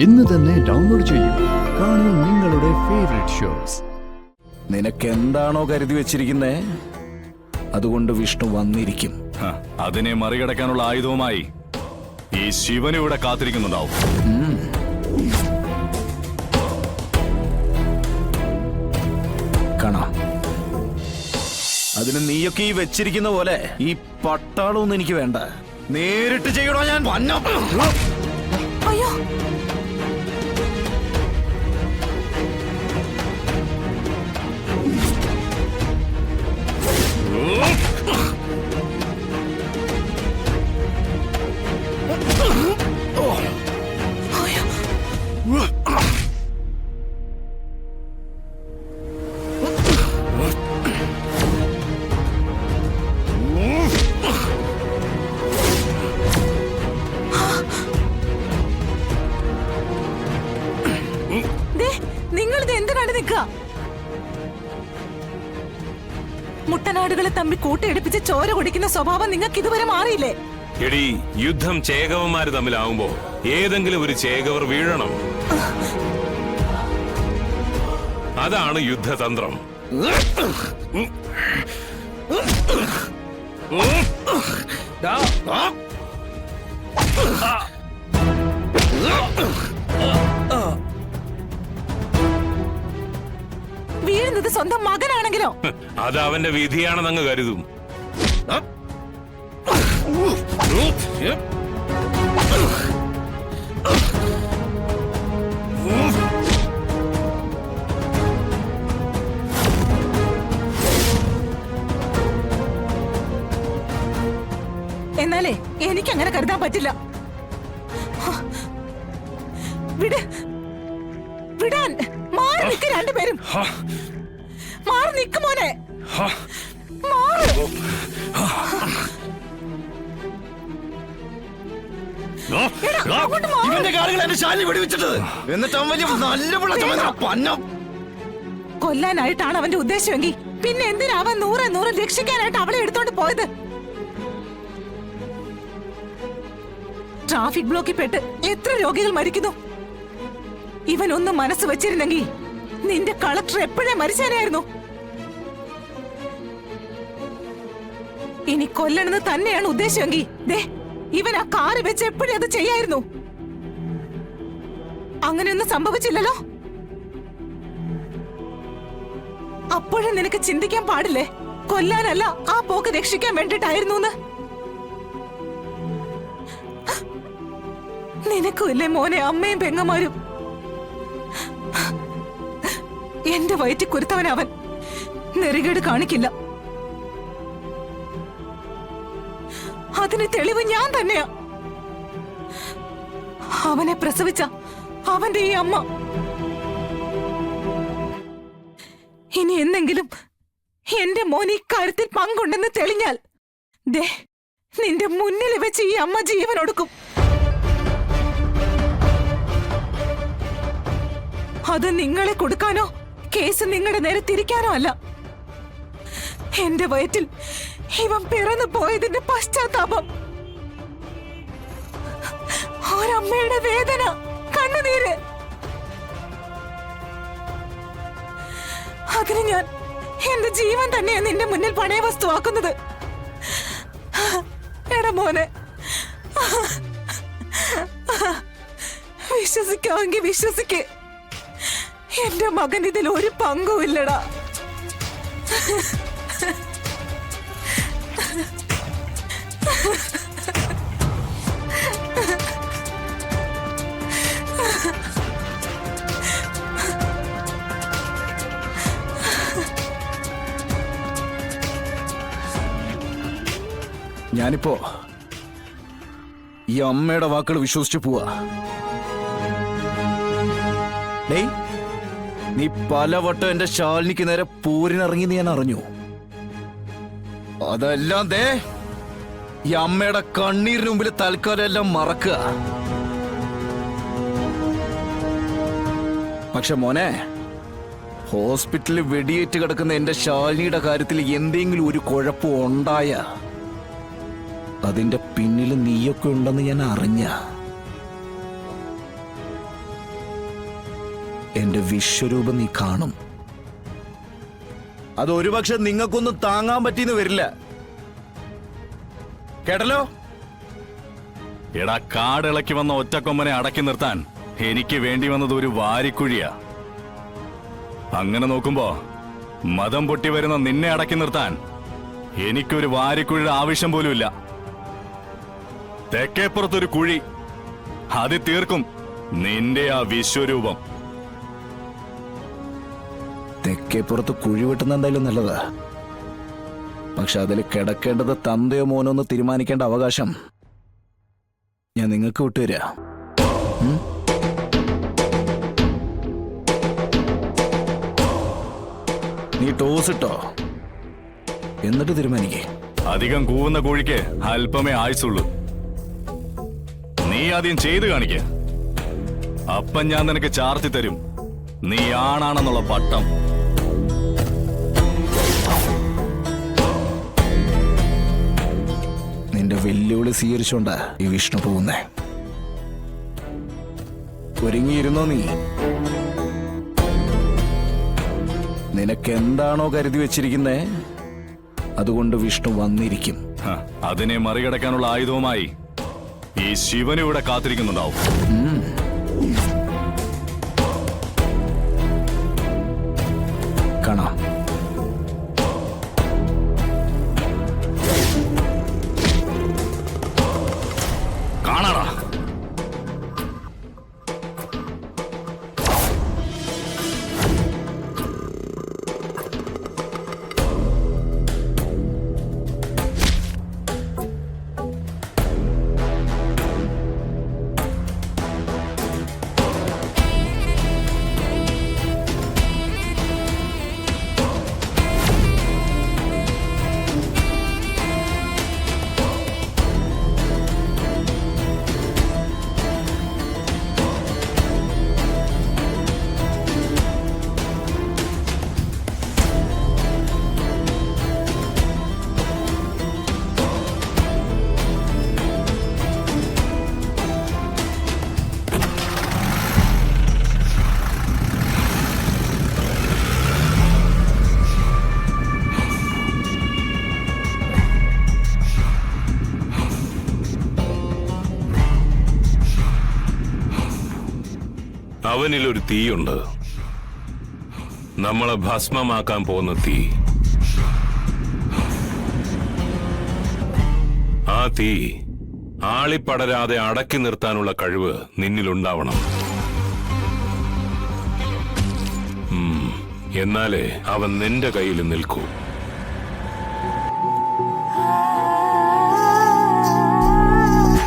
ഇന്ന് തന്നെ ഡൗൺലോഡ് ചെയ്യൂ. കാണൂ നിങ്ങളുടെ ഫേവറേറ്റ് ഷോസ്. നിനക്ക് എന്താണോ കരുതി വെച്ചിരിക്കുന്നേ അതുകൊണ്ട് വിഷ്ണു വന്നിരിക്കും. അതിനെ മറികടക്കാനുള്ള ആയുധവുമായി ഈ ശിവന് ഇവിടെ കാത്തിരിക്കുന്നുണ്ടാവും. കാണാം. അതിന് നീയൊക്കെ ഈ വെച്ചിരിക്കുന്ന പോലെ ഈ പട്ടാളമൊന്നും എനിക്ക് വേണ്ട. നേരിട്ട് ചെയ്യണോ ഞാൻ? അയ്യോ, നിങ്ങളിത് എന്ത് കണ്ടു നിൽക്കുക? മുട്ടനാടുകളെ തമ്മിൽ കൂട്ടിയിടിപ്പിച്ച് ചോര കുടിക്കുന്ന സ്വഭാവം നിങ്ങൾക്ക് ഇതുവരെ മാറിയില്ലേ? എടി, യുദ്ധം ചേകവന്മാര് തമ്മിലാവുമ്പോ ഏതെങ്കിലും ഒരു ചേകവർ വീഴണം. അതാണ് യുദ്ധതന്ത്രം. വീഴുന്നത് സ്വന്തം മകനാണെങ്കിലോ? അത് അവന്റെ വിധിയാണെന്നങ്ങ് കരുതും. എന്നാലേ എനിക്കങ്ങനെ കരുതാൻ പറ്റില്ല. വിടാൻ മാറി നിൽക്ക്, രണ്ടുപേരും മാറി നിൽക്ക് മോനെ. കൊല്ലാനായിട്ടാണ് അവന്റെ ഉദ്ദേശമെങ്കിൽ പിന്നെ എന്തിനാ അവൻ 100 രക്ഷിക്കാനായിട്ട് അവളെ എടുത്തോണ്ട് പോയത്? ട്രാഫിക് ബ്ലോക്കിൽ പെട്ട് എത്ര രോഗികൾ മരിക്കുന്നു. ഇവൻ ഒന്ന് മനസ്സ് വെച്ചിരുന്നെങ്കിൽ നിന്റെ കളക്ടർ എപ്പോഴേ മരിച്ചാനായിരുന്നു. ഇനി കൊല്ലണമെന്ന് തന്നെയാണ് ഉദ്ദേശമെങ്കിൽ ദേ ഇവൻ ആ കാറ് വെച്ച് എപ്പോഴും അത് ചെയ്യായിരുന്നു. അങ്ങനെയൊന്നും സംഭവിച്ചില്ലല്ലോ. അപ്പോഴും നിനക്ക് ചിന്തിക്കാൻ പാടില്ലേ കൊല്ലാനല്ല ആ പോക്ക് രക്ഷിക്കാൻ വേണ്ടിട്ടായിരുന്നു. നിനക്കും ഇല്ലേ മോനെ അമ്മയും പെങ്ങന്മാരും? എന്റെ വയറ്റിൽ കുരുത്തവനവൻ നെറികേട് കാണിക്കില്ല. അതിന് തെളിവ് ഞാൻ തന്നെയാ. അവനെ പ്രസവിച്ച അവന്റെ ഈ അമ്മ. ഇനി എന്നെങ്കിലും എന്റെ മോൻ ഇക്കാര്യത്തിൽ പങ്കുണ്ടെന്ന് തെളിഞ്ഞാൽ ദേ നിന്റെ മുന്നിൽ വെച്ച് ഈ അമ്മ ജീവൻ ഒടുക്കും. അത് നിങ്ങളെ കൊടുക്കാനോ കേസ് നിങ്ങളുടെ നേരെ തിരിക്കാനോ അല്ല. എന്റെ വയറ്റിൽ ഇവൻ പിറന്നു പോയതിന്റെ പശ്ചാത്താപം, ഒരമ്മയുടെ വേദന, കണ്ണുനീര്. അതിന് ഞാൻ എന്റെ ജീവൻ തന്നെയാ നിന്റെ മുന്നിൽ പണയ വസ്തുവാക്കുന്നത്. എടാ മോനെ, വിശ്വസിക്കാമെങ്കിൽ വിശ്വസിക്ക്, എന്റെ മകൻ ഇതിൽ ഒരു പങ്കുമില്ലടാ. ഞാനിപ്പോ ഈ അമ്മയുടെ വാക്കുകൾ വിശ്വസിച്ചു പോവാ. ഡേയ്, നീ പലവട്ടം എന്റെ ശാലിനിക്ക് നേരെ പോരിനിറങ്ങി ഞാൻ അറിഞ്ഞു. അതെല്ലാം ദേ ഈ അമ്മയുടെ കണ്ണീരിന് മുമ്പിൽ തൽക്കാലം എല്ലാം മറക്കുക. പക്ഷെ മോനെ, ഹോസ്പിറ്റലിൽ വെടിയേറ്റ് കിടക്കുന്ന എന്റെ ശാലിനിയുടെ കാര്യത്തിൽ എന്തെങ്കിലും ഒരു കുഴപ്പം ഉണ്ടായ അതിന്റെ പിന്നിൽ നീയൊക്കെ ഉണ്ടെന്ന് ഞാൻ അറിഞ്ഞ എന്റെ വിശ്വരൂപം നീ കാണും. അത് ഒരുപക്ഷെ നിങ്ങൾക്കൊന്നും താങ്ങാൻ പറ്റിയെന്ന് വരില്ല. കേട്ടല്ലോ? എടാ, കാടിളക്കി വന്ന ഒറ്റക്കൊമ്പനെ അടക്കി നിർത്താൻ എനിക്ക് വേണ്ടി വന്നത് ഒരു വാരിക്കുഴിയാ. അങ്ങനെ നോക്കുമ്പോ മതം പൊട്ടി വരുന്ന നിന്നെ അടക്കി നിർത്താൻ എനിക്കൊരു വാരിക്കുഴിയുടെ ആവശ്യം പോലുമില്ല. തെക്കേപ്പുറത്തൊരു കുഴി, അത് തീർക്കും നിന്റെ ആ വിശ്വരൂപം. തെക്കേപ്പുറത്ത് കുഴി വെട്ടുന്ന എന്തായാലും നല്ലതാ. പക്ഷെ അതിൽ കിടക്കേണ്ടത് തന്തയോ മോനോ എന്ന് തീരുമാനിക്കേണ്ട അവകാശം ഞാൻ നിങ്ങൾക്ക് വിട്ടുതരാ. നീ ടോസ് ഇട്ടോ, എന്നിട്ട് തീരുമാനിക്കേ. അധികം കൂവുന്ന കോഴിക്ക് അല്പമേ ആയുസുള്ളൂ. നീ ആദ്യം ചെയ്തു കാണിക്ക. അപ്പം ഞാൻ നിനക്ക് ചാർത്തി തരും നീ ആണാണെന്നുള്ള പട്ടം. നിന്റെ വെല്ലുവിളി സ്വീകരിച്ചോണ്ടാ ഈ വിഷ്ണു പോകുന്നേ. ഒരുങ്ങിയിരുന്നോ നീ? നിനക്കെന്താണോ കരുതി വെച്ചിരിക്കുന്നേ അതുകൊണ്ട് വിഷ്ണു വന്നിരിക്കും. അതിനെ മറികടക്കാനുള്ള ആയുധവുമായി ഈ ശിവൻ ഇവിടെ കാത്തിരിക്കുന്നുണ്ടാവും. കാണാം. കാണാടാ. അവനിലൊരു തീയുണ്ട്, നമ്മളെ ഭസ്മമാക്കാൻ പോകുന്ന തീ. ആ തീ ആളിപ്പടരാതെ അടക്കി നിർത്താനുള്ള കഴിവ് നിന്നിലുണ്ടാവണം. എന്നാലേ അവൻ നിന്റെ കയ്യിൽ നിൽക്കൂ.